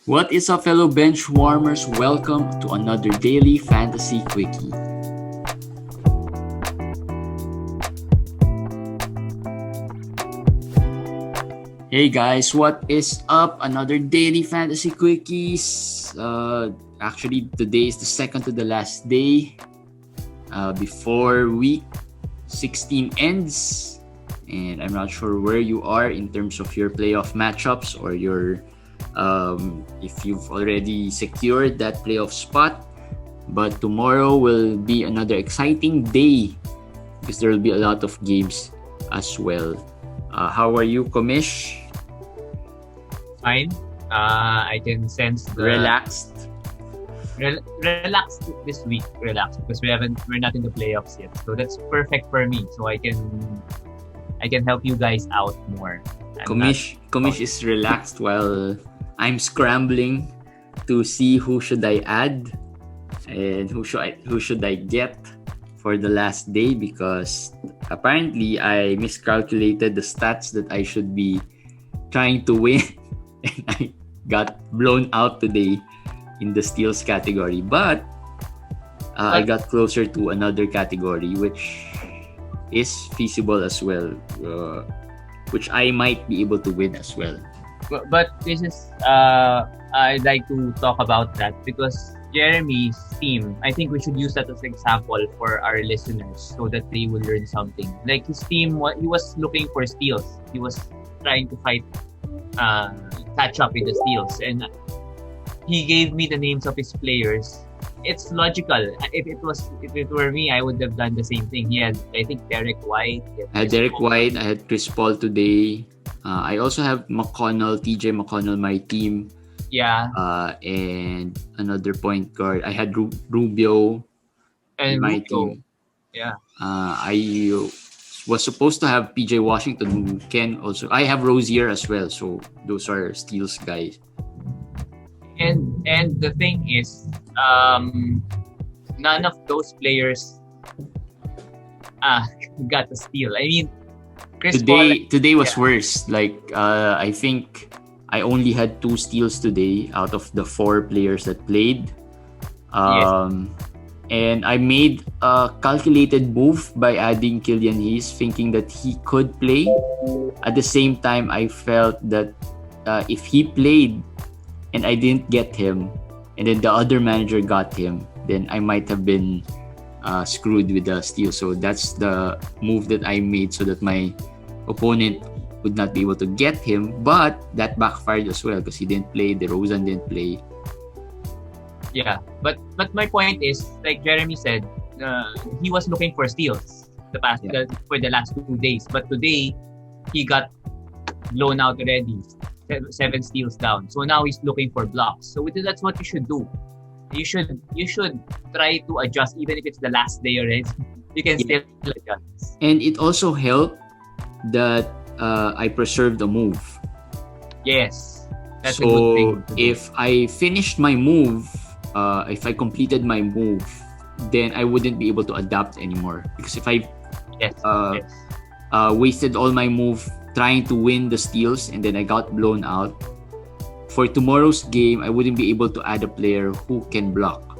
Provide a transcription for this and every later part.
What is up, fellow bench warmers? Welcome to another daily Fantasy Quickie. Hey guys, what is up? Another daily Fantasy Quickies. Actually, today is the second to the last day before week 16 ends. And I'm not sure where you are in terms of your playoff matchups or your if you've already secured that playoff spot. But tomorrow will be another exciting day because there will be a lot of games as well. How are you, Komish? Fine. I can sense the Relaxed? relaxed this week. Relaxed because we're not in the playoffs yet, so that's perfect for me. So I can help you guys out more. Komish is relaxed while I'm scrambling to see who should I add and who should I get for the last day, because apparently I miscalculated the stats that I should be trying to win and I got blown out today in the steals category, but I got closer to another category which is feasible as well, which I might be able to win as well. But this is I'd like to talk about that because Jeremy's team, I think we should use that as an example for our listeners so that they will learn something. Like his team, he was looking for steals. He was trying to catch up with the steals, and he gave me the names of his players. It's logical. If it were me, I would have done the same thing. He had, I think, Derek White. I had Derek White. I had Chris Paul today. I also have TJ McConnell, my team. Yeah. And another point guard. I had Rubio and my Rubio. team. Yeah. I was supposed to have PJ Washington. Ken also. I have Rozier as well. So those are steals guys. And the thing is, none of those players got a steal. I mean, today was worse. Like I think I only had 2 steals today out of the 4 players that played. And I made a calculated move by adding Killian Hayes, thinking that he could play. At the same time, I felt that if he played and I didn't get him, and then the other manager got him, then I might have been screwed with the steal. So that's the move that I made so that my opponent would not be able to get him. But that backfired as well because he didn't play. DeRozan didn't play. Yeah, but my point is, like Jeremy said, he was looking for steals for the last 2 days. But today, he got blown out already. 7 steals down. So now he's looking for blocks. So that's what you should do. You should try to adjust, even if it's the last day already. You can still adjust. And it also helped that I preserved the move. Yes, that's so a good thing. If I finished my move, if I completed my move, then I wouldn't be able to adapt anymore. Because if I wasted all my move trying to win the steals and then I got blown out, for tomorrow's game I wouldn't be able to add a player who can block.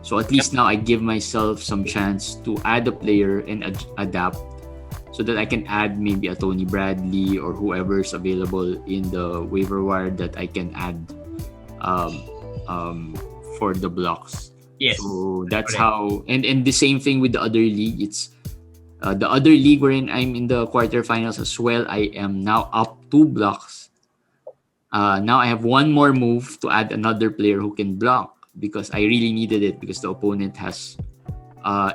So at least now I give myself some chance to add a player and adapt so that I can add maybe a Tony Bradley or whoever's available in the waiver wire that I can add for the blocks. Yes. So that's how, and the same thing with the other league. It's the other league wherein I'm in the quarterfinals as well. I am now up 2 blocks. Now I have one more move to add another player who can block because I really needed it because the opponent has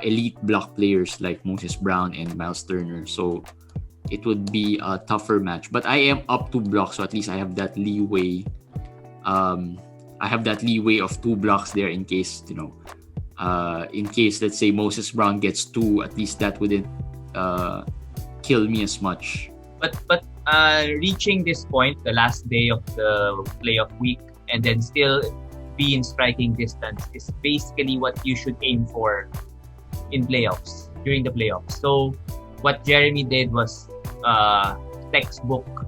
elite block players like Moses Brown and Miles Turner. So it would be a tougher match. But I am up 2 blocks, so at least I have that leeway. I have that leeway of 2 blocks there in case, let's say Moses Brown gets 2, at least that wouldn't kill me as much. But reaching this point, the last day of the playoff week, and then still be in striking distance is basically what you should aim for in playoffs, during the playoffs. So what Jeremy did was textbook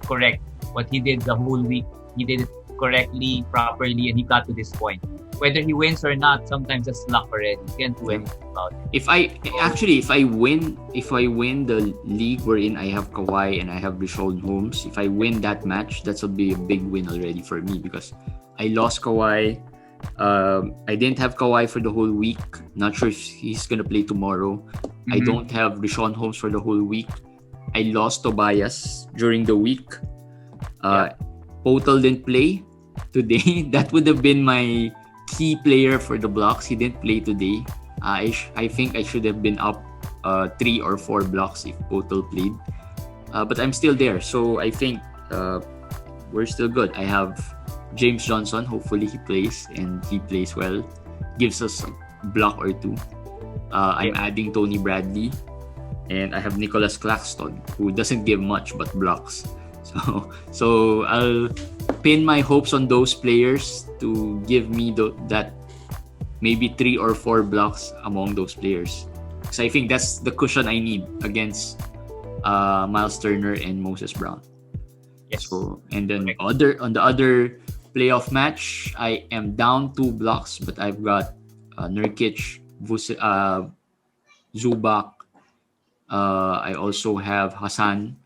correct. What he did the whole week, he did it correctly, properly, and he got to this point. Whether he wins or not, sometimes that's luck already. You can't do anything about it. If I win the league wherein I have Kawhi and I have Richaun Holmes, if I win that match, that will be a big win already for me because I lost Kawhi. I didn't have Kawhi for the whole week. Not sure if he's gonna play tomorrow. I don't have Richaun Holmes for the whole week. I lost Tobias during the week. Poeltl didn't play today. That would have been my key player for the blocks. He didn't play today. I think I should have been up 3 or 4 blocks if Poeltl played. But I'm still there. So I think we're still good. I have James Johnson. Hopefully he plays and he plays well. Gives us a block or 2. I'm adding Tony Bradley. And I have Nicholas Claxton, who doesn't give much but blocks. So I'll pin my hopes on those players to give me that maybe 3 or 4 blocks among those players. So I think that's the cushion I need against Miles Turner and Moses Brown. Yes. So and then on the other playoff match, I am down 2 blocks, but I've got Nurkic, Zubac. I also have Hassan.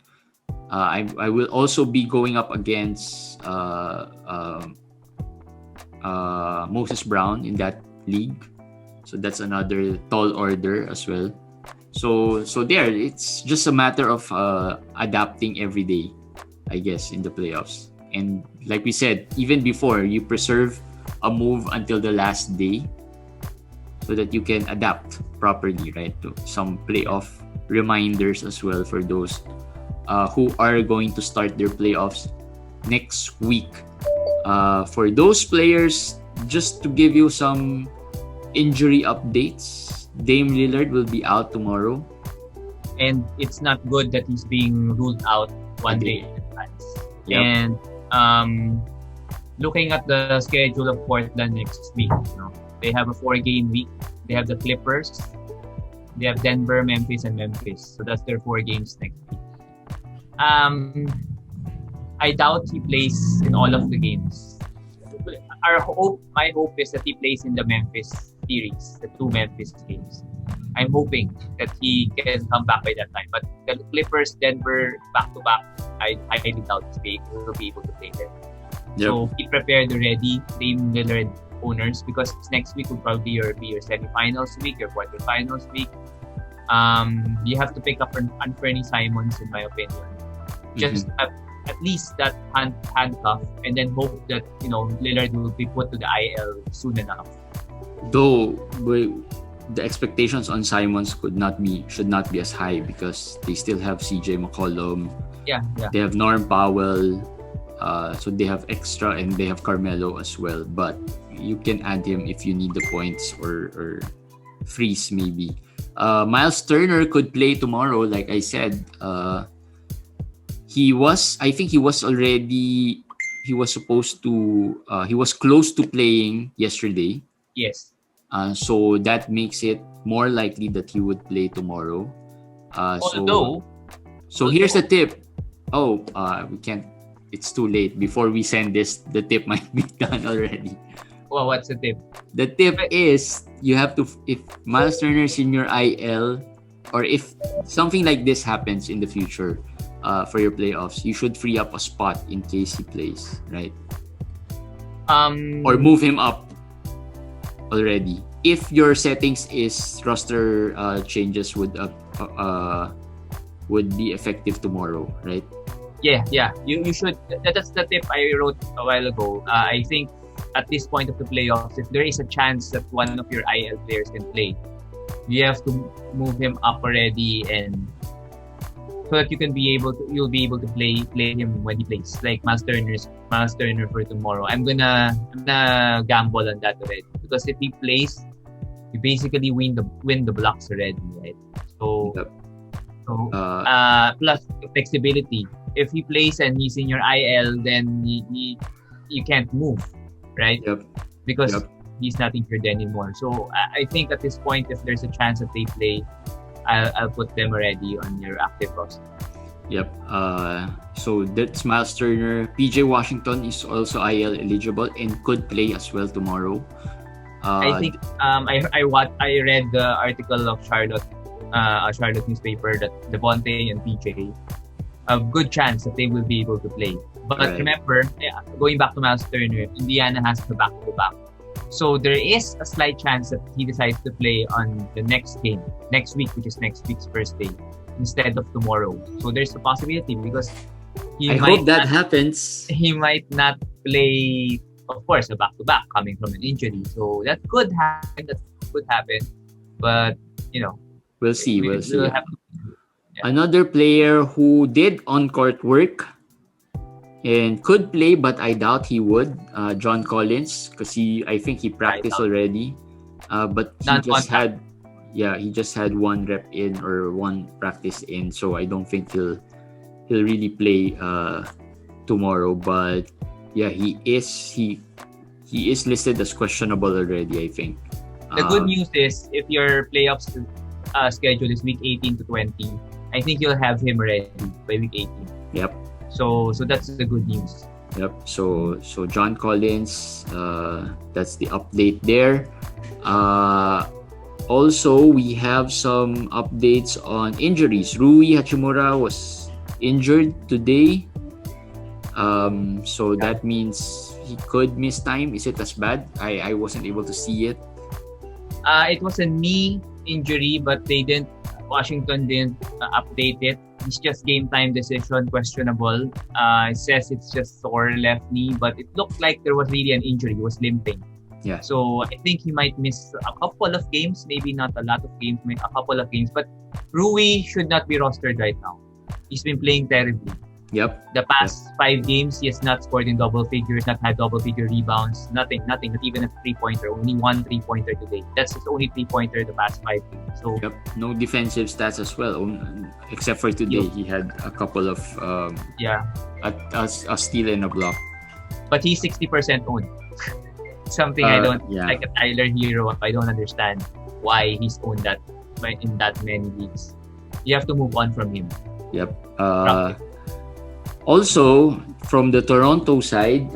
I will also be going up against Moses Brown in that league. So that's another tall order as well. So there, it's just a matter of adapting every day, I guess, in the playoffs. And like we said, even before, you preserve a move until the last day so that you can adapt properly, right? To some playoff reminders as well for those who are going to start their playoffs next week. For those players, just to give you some injury updates, Dame Lillard will be out tomorrow. And it's not good that he's being ruled out one day in advance. Yep. And looking at the schedule of Portland next week, they have a 4-game week. They have the Clippers. They have Denver, Memphis, and Memphis. So that's their 4 games next week. I doubt he plays in all of the games. My hope is that he plays in the Memphis series, the 2 Memphis games. I'm hoping that he can come back by that time. But the Clippers, Denver, back-to-back, I highly doubt he will be able to play there. Yep. So be prepared already, Dame Lillard owners, because next week will probably be your semifinals week, your quarterfinals week. You have to pick up Anthony Simons, in my opinion. Just at least that handcuff, and then hope that Lillard will be put to the IL soon enough. Though the expectations on Simons should not be as high because they still have CJ McCollum. Yeah. They have Norm Powell. So they have extra and they have Carmelo as well. But you can add him if you need the points or freeze maybe. Miles Turner could play tomorrow, like I said. He was close to playing yesterday. Yes. So that makes it more likely that he would play tomorrow. So here's the tip. We can't. It's too late. Before we send this, the tip might be done already. Well, what's the tip? The tip is you have to, if Miles Turner's in your IL, or if something like this happens in the future for your playoffs, you should free up a spot in case he plays, right? Or move him up already. If your settings is roster changes would be effective tomorrow, right? Yeah. You should. That's the tip I wrote a while ago. I think at this point of the playoffs, if there is a chance that one of your IL players can play, you have to move him up already, and so that you'll be able to play him when he plays. Like Miles Turner for tomorrow. I'm gonna gamble on that already, because if he plays, you basically win the blocks already, right? So plus flexibility. If he plays and he's in your IL, then you can't move, right? Yep. Because he's not injured anymore. So I think at this point, if there's a chance that they play, I'll put them already on your active roster. Yep. So that's Miles Turner. PJ Washington is also IL eligible and could play as well tomorrow. I think I read the article of Charlotte newspaper that Devontae and PJ a good chance that they will be able to play. But Right. remember, going back to Miles Turner, Indiana has the back-to-back. So there is a slight chance that he decides to play on the next game, next week, which is next week's first day, instead of tomorrow. So there's a possibility because I hope that happens. he might not play, of course, a back-to-back coming from an injury. So that could happen. But, We'll see. We'll see. have to, Another player who did on-court work and could play, but I doubt he would. John Collins, because I think he practiced already. But he just had one rep in or one practice in, so I don't think he'll really play tomorrow. But yeah, he is listed as questionable already, I think. the good news is if your playoffs schedule is week 18 to 20, I think you'll have him ready by week 18. Yep. So that's the good news. Yep. So John Collins, that's the update there. Also, we have some updates on injuries. Rui Hachimura was injured today. So that means he could miss time. Is it as bad? I wasn't able to see it. It was a knee injury, but Washington didn't update it. It's just game time decision, questionable. It says it's just sore left knee, but it looked like there was really an injury. He was limping. Yeah. So I think he might miss a couple of games, maybe not a lot of games, maybe a couple of games. But Rui should not be rostered right now. He's been playing terribly. Yep. The past 5 games, he has not scored in double figures, not had double figure rebounds, nothing, not even a 3-pointer, only 1 3-pointer today. That's his only 3-pointer the past 5 games. So Yep. No defensive stats as well, except for today. He had a couple of a steal and a block. but he's 60% owned. Something I don't like a Tyler Hero. I don't understand why he's owned that in that many leagues. You have to move on from him. Yep. Also, from the Toronto side,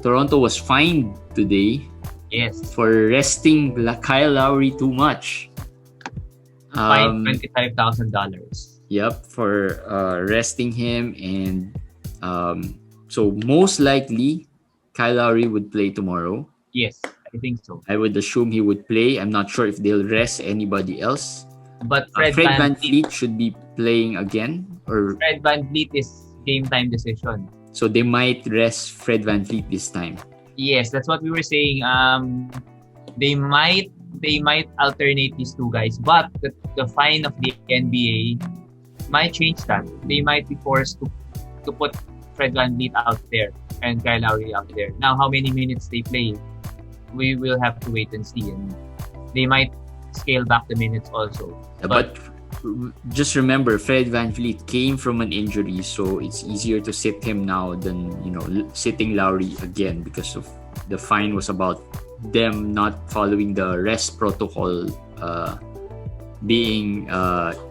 Toronto was fined today. Yes. For resting Kyle Lowry too much. Fined $25,000. Yep, for resting him, and so most likely Kyle Lowry would play tomorrow. Yes, I think so. I would assume he would play. I'm not sure if they'll rest anybody else. But Fred VanVleet should be playing again, or Fred VanVleet is game time decision. So they might rest Fred VanVleet this time. Yes, that's what we were saying. They might alternate these two guys, but the fine of the NBA might change that. They might be forced to put Fred VanVleet out there and Kyle Lowry out there. Now, how many minutes they play, we will have to wait and see. And they might scale back the minutes also. But just remember, Fred VanVleet came from an injury, so it's easier to sit him now than sitting Lowry again, because of the fine was about them not following the rest protocol being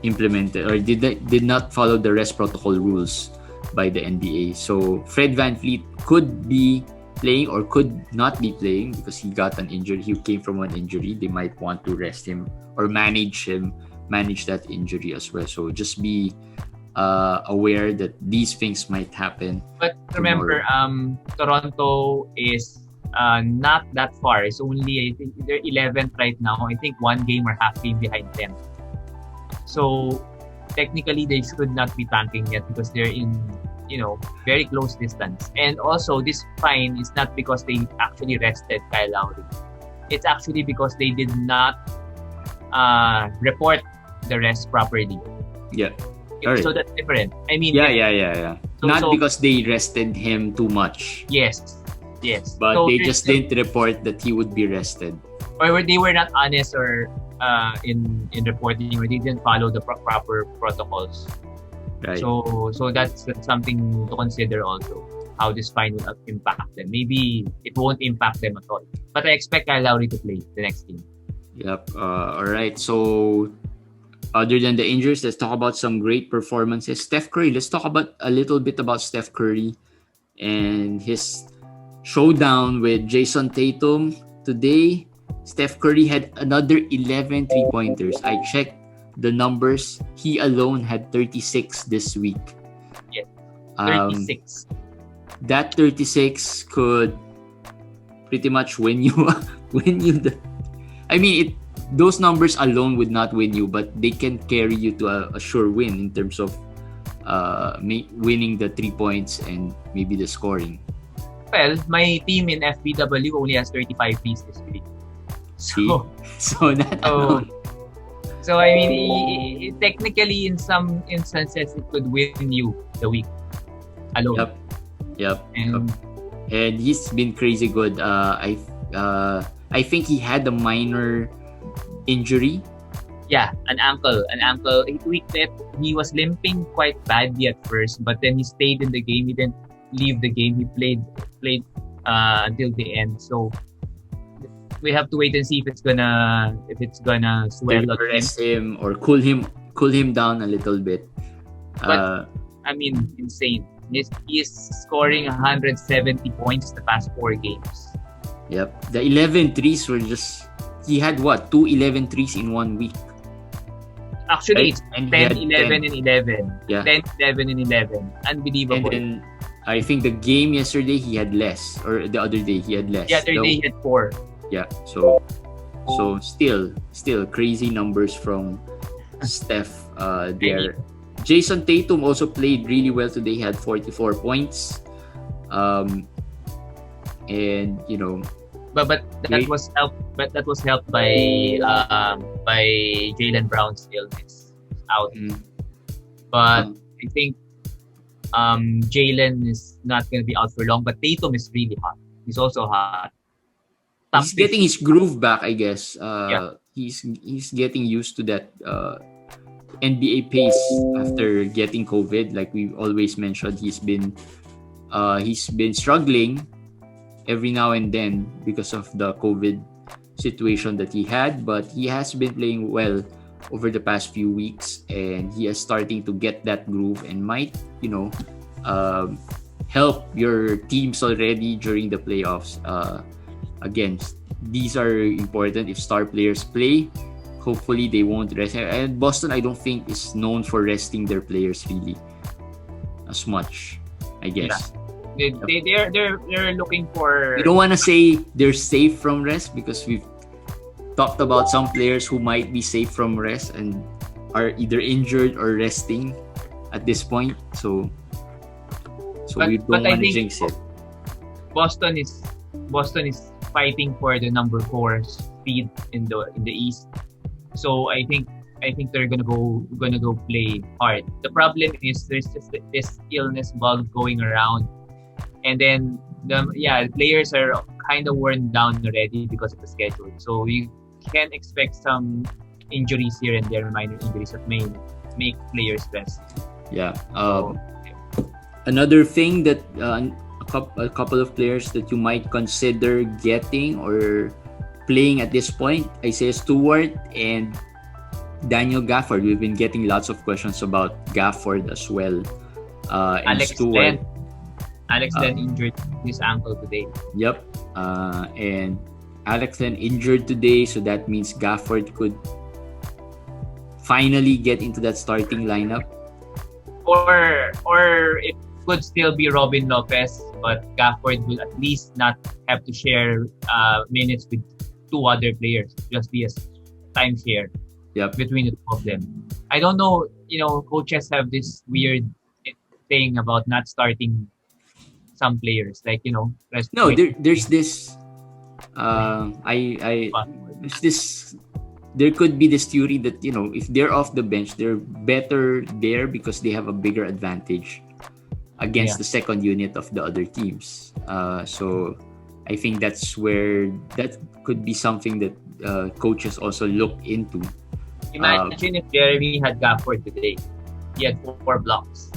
implemented, or did not follow the rest protocol rules by the NBA. So Fred VanVleet could be playing or could not be playing because he got an injury. He came from an injury. They might want to rest him or manage that injury as well. So just be aware that these things might happen. But remember, Toronto is not that far. It's only, I think, they're 11th right now. I think 1 game or half game behind them. So technically, they should not be tanking yet because they're in, very close distance. And also, this fine is not because they actually rested Kyle Lowry. It's actually because they did not report the rest properly. Yeah. So that's different. I mean, yeah. Not because they rested him too much. Yes. But so they just didn't report that he would be rested. Or they were not honest or in reporting, or they didn't follow the proper protocols. Right. So that's something to consider also, how this fine will impact them. Maybe it won't impact them at all. But I expect Kyle Lowry to play the next game. Yep. All right. So other than the injuries, let's talk about some great performances. Steph Curry. Let's talk about a little bit about Steph Curry and his showdown with Jason Tatum today. Steph Curry had another 11 three-pointers. I checked the numbers. He alone had 36 this week. Yes, 36. That 36 could pretty much win you I mean, those numbers alone would not win you, but they can carry you to a sure win in terms of winning the 3 points and maybe the scoring. Well, my team in FBW only has 35 threes this week. So that alone. So I mean, technically, in some instances, it could win you the week alone. Yep. And he's been crazy good. I think he had a minor injury. Yeah, an ankle. He tweaked it. He was limping quite badly at first, but then he stayed in the game. He didn't leave the game. He played until the end. So we have to wait and see if it's gonna swell or rest him or cool him down a little bit. But I mean, insane. He is scoring 170 points the past 4 games. Yep. The 11 threes were just... He had what? 2 11 threes in 1 week. Actually, it's 10, 11, 10. and 11. Yeah. 10, 11, and 11. Unbelievable. And then, I think the game yesterday, he had less. Or the other day, he had less. The other day, he had 4. Yeah. So still crazy numbers from Steph there. Jason Tatum also played really well today. He had 44 points. And you know, but that was helped by Jaylen Brown's illness out. But I think Jaylen is not going to be out for long. But Tatum is really hot. He's also hot. He's getting his groove back, I guess. Yeah. He's getting used to that NBA pace after getting COVID. Like we always mentioned, he's been struggling every now and then because of the COVID situation that he had, but he has been playing well over the past few weeks, and he is starting to get that groove and might, help your teams already during the playoffs. Again, these are important. If star players play, hopefully they won't rest. And Boston, I don't think, is known for resting their players really as much, I guess. Yeah. They're looking for... We don't want to say they're safe from rest because we've talked about some players who might be safe from rest and are either injured or resting at this point. So we don't want to jinx it. Boston is fighting for the number 4 seed in the East. So I think they're gonna go play hard. The problem is there's just this illness bug going around, and then the players are kind of worn down already because of the schedule. So we can expect some injuries here and there, minor injuries that may make players rest. Yeah. Another thing that a couple of players that you might consider getting or playing at this point, Isaiah Stewart and Daniel Gafford. We've been getting lots of questions about Gafford as well. And Alex Stewart. Len injured his ankle today. Yep. And Alex Len injured today, so that means Gafford could finally get into that starting lineup. Or it could still be Robin Lopez, but Gafford will at least not have to share minutes with 2 other players. Just be a time share between the 2 of them. I don't know, coaches have this weird thing about not starting some players, like there's this there's this, there could be this theory that if they're off the bench, they're better there because they have a bigger advantage against the second unit of the other teams. So I think that's where that could be something that coaches also look into. Imagine if Jeremy had Gafford today. He had 4 blocks.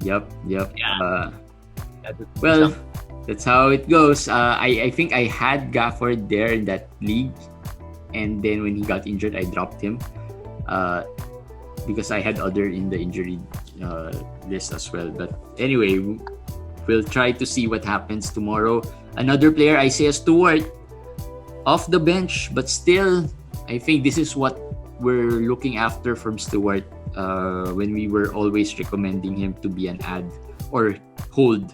Yep. Yeah. Well, that's how it goes. I think I had Gafford there in that league, and then when he got injured, I dropped him. because I had other in the injury list as well. But anyway, we'll try to see what happens tomorrow. Another player, Isaiah Stewart, off the bench, but still, I think this is what we're looking after from Stewart when we were always recommending him to be an add or hold.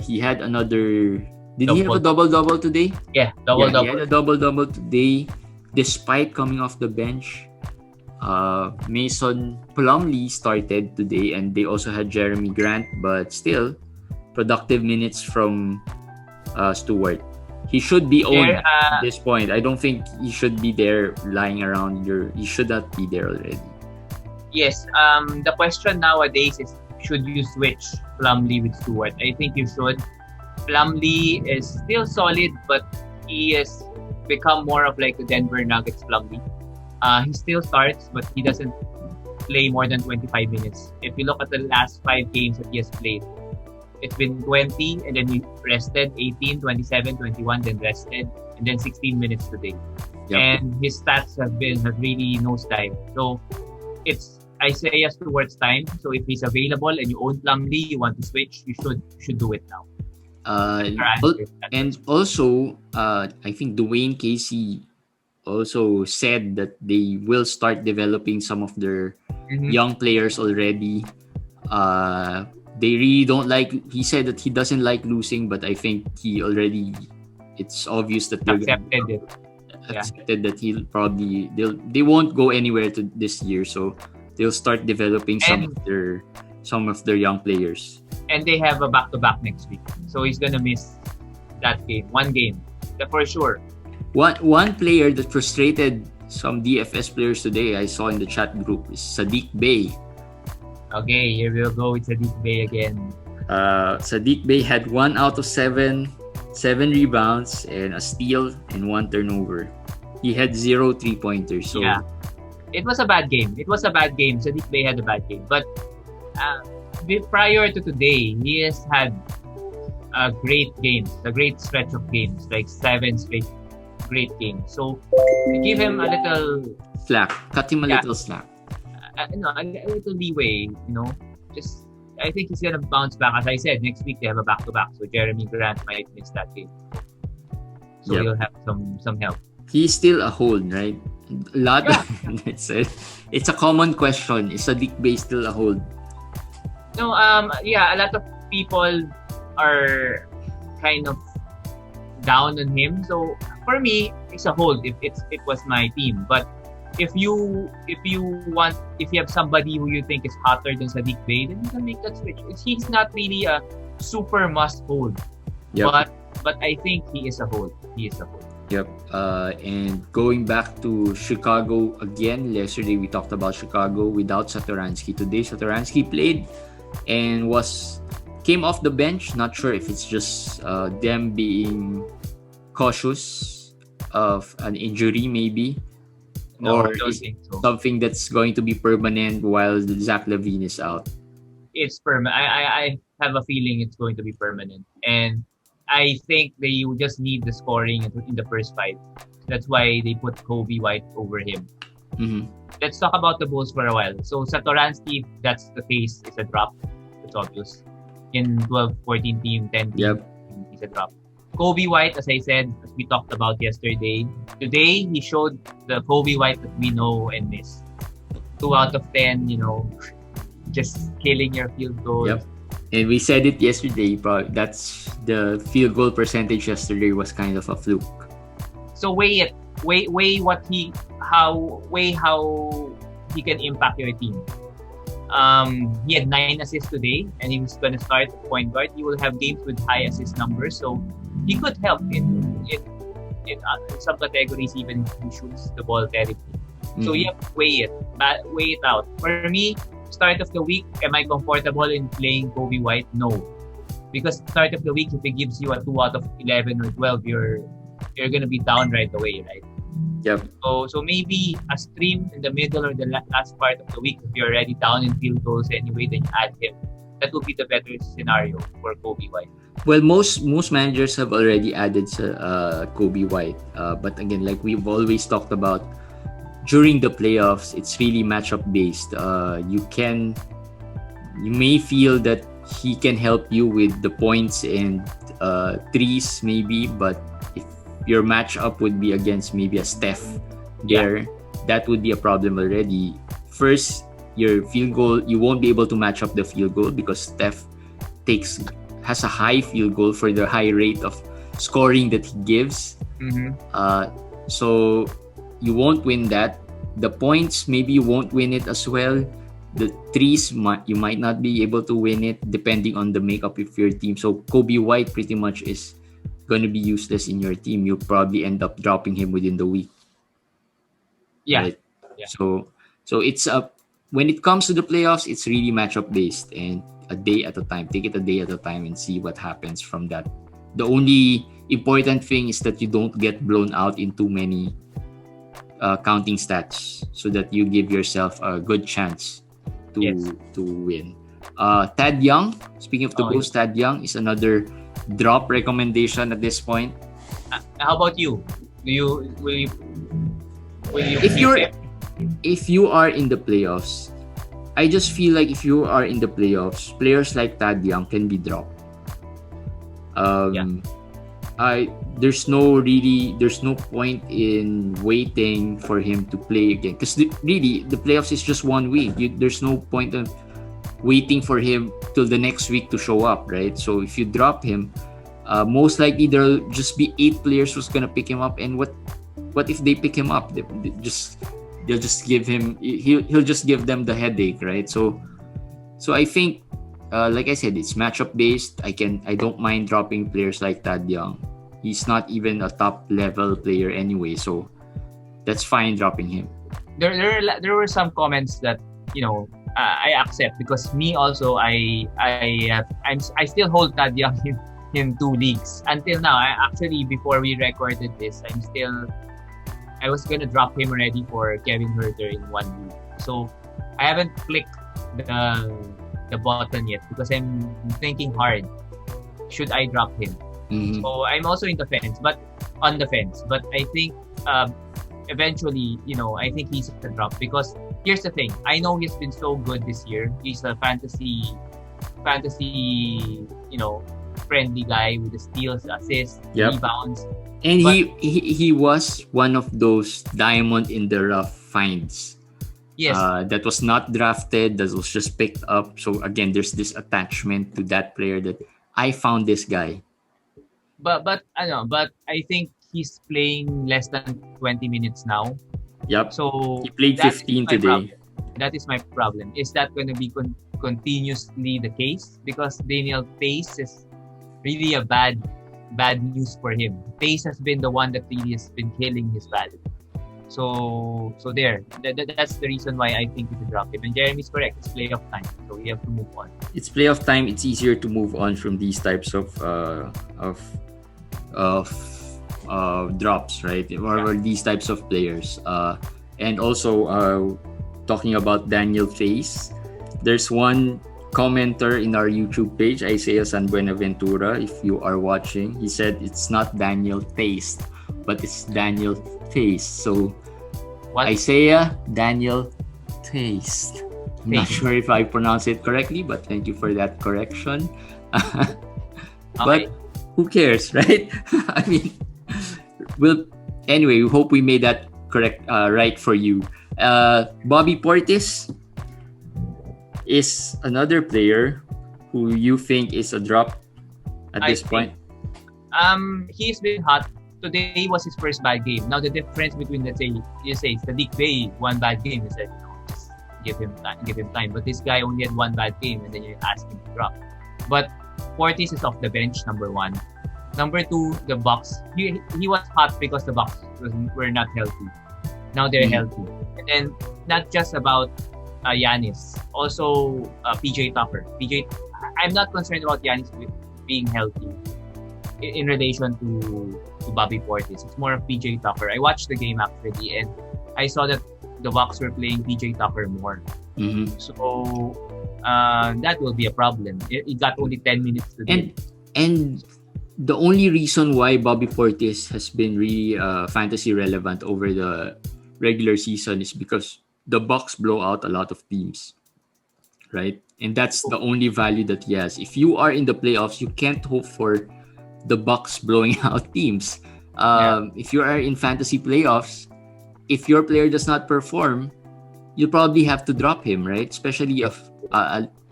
He had another... Did he have a double-double today? Yeah, double-double. He had a double-double today despite coming off the bench. Mason Plumlee started today, and they also had Jeremy Grant, but still, productive minutes from Stewart. He should be owned at this point. I don't think he should be there lying around. He should not be there already. Yes. The question nowadays is, should you switch Plumlee with Stewart? I think you should. Plumlee is still solid, but he has become more of like the Denver Nuggets Plumlee. He still starts, but he doesn't play more than 25 minutes. If you look at the last 5 games that he has played, it's been 20, and then he rested, 18, 27, 21, then rested, and then 16 minutes today. Yep. And his stats have really nosedived. So it's Isaiah Stewart's time. So if he's available and you own Plumlee, you want to switch, you should do it now. And also, I think Dwayne Casey also said that they will start developing some of their young players already. They really don't like... He said that he doesn't like losing, but I think it's obvious that they're accepted that he'll probably... They won't go anywhere to this year, so they'll start developing some of their young players. And they have a back-to-back next week. So he's gonna miss that game. One game. For sure. One player that frustrated some DFS players today, I saw in the chat group, is Saddiq Bey. Okay, here we'll go with Saddiq Bey again. Saddiq Bey had 1 out of 7 rebounds, and a steal and 1 turnover. He had 0 3-pointers. So yeah. It was a bad game. Saddiq Bey had a bad game. But prior to today, he has had a great stretch of games, like 7 straight great games. So give him a little slack. Cut him a little slack. A little leeway. Just I think he's gonna bounce back. As I said, next week they have a back-to-back, so Jeremy Grant might miss that game. So he'll have some help. He's still a hold, right? A lot of it's a common question. Is Saddiq Bey still a hold? No, a lot of people are kind of down on him. So for me, it's a hold if it was my team. But if you have somebody who you think is hotter than Saddiq Bey, then you can make that switch. He's not really a super must hold. Yep. But I think he is a hold. Yep. And going back to Chicago again, yesterday we talked about Chicago without Satoransky. Today Satoransky played and came off the bench. Not sure if it's just them being cautious of an injury maybe. No, or I don't think so. Something that's going to be permanent while Zach LaVine is out. It's permanent. I have a feeling it's going to be permanent. And I think they just need the scoring in the first 5. That's why they put Kobe White over him. Mm-hmm. Let's talk about the Bulls for a while. So Satoransky, if that's the case, is a drop. It's obvious. In 12-14 team, 10 team, he's a drop. Kobe White, as I said, as we talked about yesterday, today he showed the Kobe White that we know and miss. 2 out of 10, just killing your field goals. Yep. And we said it yesterday, but that's the field goal percentage yesterday was kind of a fluke. So weigh it. Weigh how he can impact your team. He had 9 assists today, and he's going to start at point guard. He will have games with high assist numbers, so he could help in some categories, even if he shoots the ball terribly. Mm-hmm. So you have to weigh it out. For me, start of the week, am I comfortable in playing Kobe White? No, because start of the week, if he gives you a 2 out of 11 or 12, you're going to be down right away, right? Yep. So maybe a stream in the middle or the last part of the week, if you're already down in field goals anyway, then you add him. That would be the better scenario for Kobe White. Well, most managers have already added Kobe White. But again, like we've always talked about, during the playoffs, it's really matchup based. You may feel that he can help you with the points and threes maybe, but if your matchup would be against maybe a Steph there, that would be a problem already. First, your field goal, you won't be able to match up the field goal because Steph has a high field goal for the high rate of scoring that he gives. So you won't win that. The points, maybe you won't win it as well. The threes, you might not be able to win it depending on the makeup of your team. So Kobe White pretty much is going to be useless in your team. You'll probably end up dropping him within the week. Right? So it's when it comes to the playoffs, it's really matchup based and a day at a time. Take it a day at a time and see what happens from that. The only important thing is that you don't get blown out in too many counting stats, so that you give yourself a good chance to win. Tad Young, speaking of the Bulls, Tad Young is another drop recommendation at this point. How about you? Will you if you are in the playoffs, I just feel like if you are in the playoffs, players like Tad Young can be dropped. There's no point in waiting for him to play again, because really the playoffs is just 1 week. There's no point of waiting for him till the next week to show up, right? So if you drop him, most likely there'll just be 8 players who's gonna pick him up, and what if they pick him up? They'll just give him, he'll just give them the headache, right? So I think, like I said, it's matchup based. I don't mind dropping players like Tad Young. He's not even a top level player anyway, so that's fine dropping him. There were some comments that I accept, because me also I still hold Tad Young in 2 leagues until now. Before we recorded this, I was gonna drop him already for Kevin Huerter in 1 league. So I haven't clicked the button yet because I'm thinking hard. Should I drop him? Mm-hmm. So I'm also on the fence. But I think eventually, I think he's a drop, because here's the thing. I know he's been so good this year. He's a fantasy, friendly guy with the steals, assists, rebounds. And he was one of those diamond in the rough finds. Yes. That was not drafted, that was just picked up. So again, there's this attachment to that player that I found this guy. But I think he's playing less than 20 minutes now. Yep. So he played 15 today. Problem. That is my problem. Is that going to be continuously the case? Because Daniel Pace is really a bad news for him. Pace has been the one that really has been killing his value. So there. That's the reason why I think we should drop him. And Jeremy's correct. It's playoff time, so we have to move on. It's playoff time. It's easier to move on from these types of drops, right? Or these types of players. And also talking about Daniel Face, there's one commenter in our YouTube page, Isaiah San Buenaventura. If you are watching, he said it's not Daniel Taste, but it's Daniel Face. So what? Isaiah, Daniel Taste. I'm not sure if I pronounce it correctly, but thank you for that correction. But who cares, right? I mean, anyway, we hope we made that correct, right for you. Bobby Portis is another player who you think is a drop at this point. He's been hot. Today was his first bad game. Now the difference between, let's say, Sadiq Bey, one bad game, is that just give him time. But this guy only had one bad game, and then you ask him to drop. But Portis is off the bench, number 1. Number 2, the Bucks. He was hot because the Bucks were not healthy. Now they're healthy. And then not just about Giannis, also PJ Tucker. I'm not concerned about Giannis being healthy in relation to Bobby Portis. It's more of PJ Tucker. I watched the game actually, and I saw that the Bucks were playing PJ Tucker more. Mm-hmm. So that will be a problem. He got only 10 minutes today. And the only reason why Bobby Portis has been really fantasy relevant over the regular season is because the Bucks blow out a lot of teams, right? And that's the only value that he has. If you are in the playoffs, you can't hope for the Bucks blowing out teams. Yeah. If you are in fantasy playoffs, if your player does not perform, you'll probably have to drop him, right? Especially if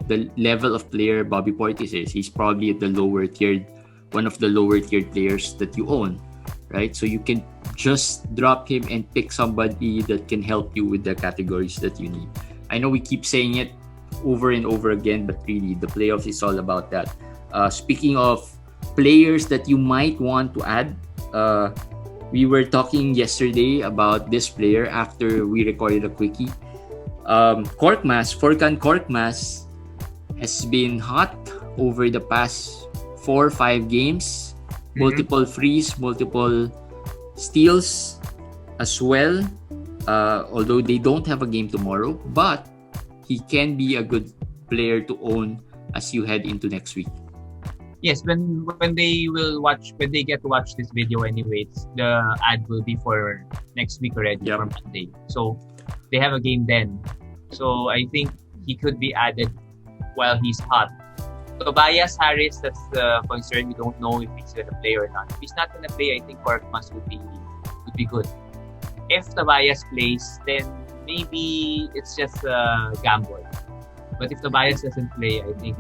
the level of player Bobby Portis is. He's probably at the lower tiered, one of the lower tiered players that you own, right? So you can just drop him and pick somebody that can help you with the categories that you need. I know we keep saying it over and over again, but really the playoffs is all about that. Speaking of players that you might want to add, we were talking yesterday about this player after we recorded a quickie. Furkan Korkmaz has been hot over the past 4 or 5 games. Multiple frees, multiple steals as well. Although they don't have a game tomorrow, but he can be a good player to own as you head into next week. Yes, when they get to watch this video anyways, the ad will be for next week already, for Monday. So they have a game then. So I think he could be added while he's hot. Tobias Harris, that's the concern. We don't know if he's gonna play or not. If he's not gonna play, I think Korkmaz would be good. If Tobias plays, then maybe it's just a gamble. But if Tobias doesn't play, I think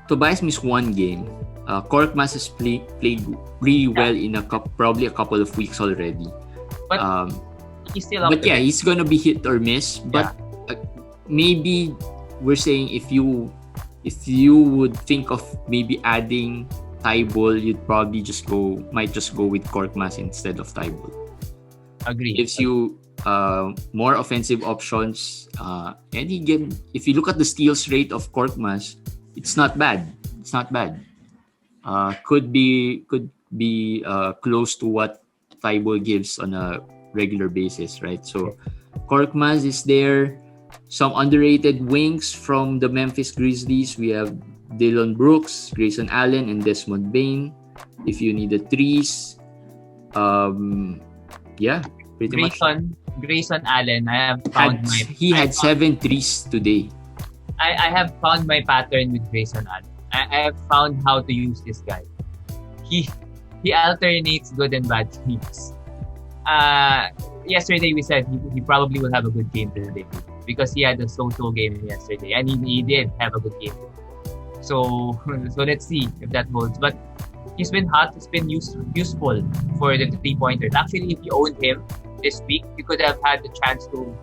Tobias missed 1 game. Korkmaz has played really well in probably a couple of weeks already. But he's still up. But yeah, he's gonna be hit or miss. But maybe we're saying if you would think of maybe adding Tybal, you'd probably might just go with Korkmaz instead of Tybal. Agree. Gives you more offensive options. And if you look at the steals rate of Korkmaz, it's not bad. Could be close to what Tybal gives on a regular basis, right? So Korkmaz is there. Some underrated wings from the Memphis Grizzlies. We have Dillon Brooks, Grayson Allen, and Desmond Bane. If you need the threes, pretty much. Grayson Allen, I have found he had 7 threes today. I have found my pattern with Grayson Allen. I have found how to use this guy. He alternates good and bad teams. Yesterday we said he probably will have a good game today because he had a so-so game yesterday, and he did have a good game. So let's see if that holds. But he's been hot. He's been useful for the 3-pointers. Actually, if you owned him this week, you could have had the chance to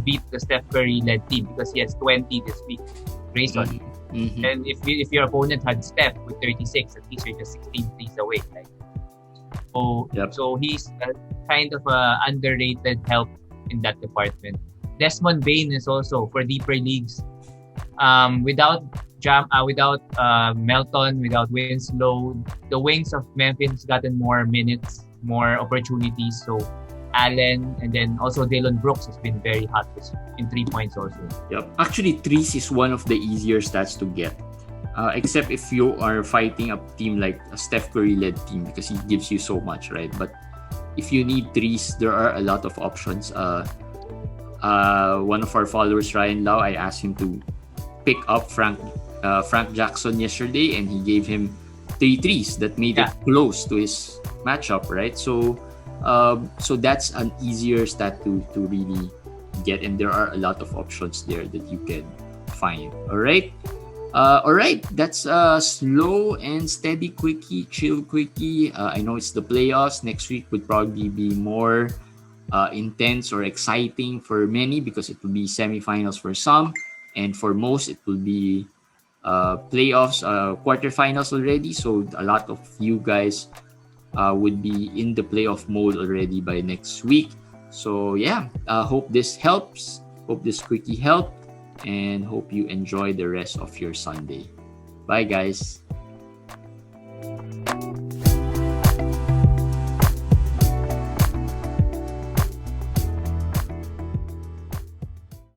beat the Steph Curry led team because he has 20 this week. Grayson. Mm-hmm. And if your opponent had Steph with 36, at least you're just 16 threes away. Right? So he's kind of a underrated help in that department. Desmond Bane is also for deeper leagues. Without Melton, without Winslow, the wings of Memphis has gotten more minutes, more opportunities. So Allen and then also Dillon Brooks has been very hot in 3 points also. Yep. Actually, threes is one of the easier stats to get. Except if you are fighting a team like a Steph Curry led team because he gives you so much, right? But if you need threes, there are a lot of options. One of our followers, Ryan Lau, I asked him to pick up Frank Jackson yesterday, and he gave him 3 threes that made it close to his matchup, right? So that's an easier stat to really get, and there are a lot of options there that you can find. All right, that's a slow and steady quickie, chill quickie. I know it's the playoffs. Next week would probably be more intense or exciting for many because it will be semifinals for some, and for most it will be playoffs, quarterfinals already. So a lot of you guys would be in the playoff mode already by next week. So hope this helps. Hope this quickie helped, and hope you enjoy the rest of your Sunday. Bye, guys.